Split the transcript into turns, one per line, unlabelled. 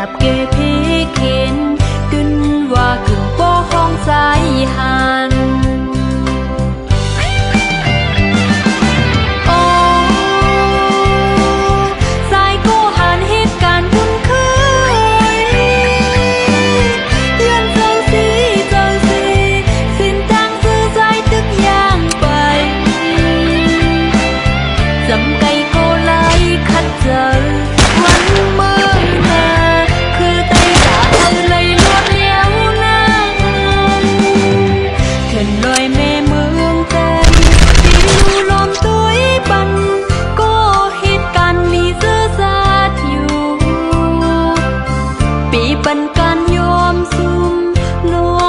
บเกเพเข็นดึนว่าขึ้นป้อห้องสายหันโอ้สายโกหันเหตุการณ์คุ้นเคยเลื่อนเจ้าสีสิ้นทางซื้อใจตึกย่างไปจำไก่โกไลคัดเจอวันเมื่อนาคือไตตาเลยลวดเลี้ยวนั่งเถินลอยแม่เมืองใจที่ดูลมตุ้ยปันก็เหตุการณ์นี้เสื้อสาดอยู่ปีปันการยอมซุ่มลว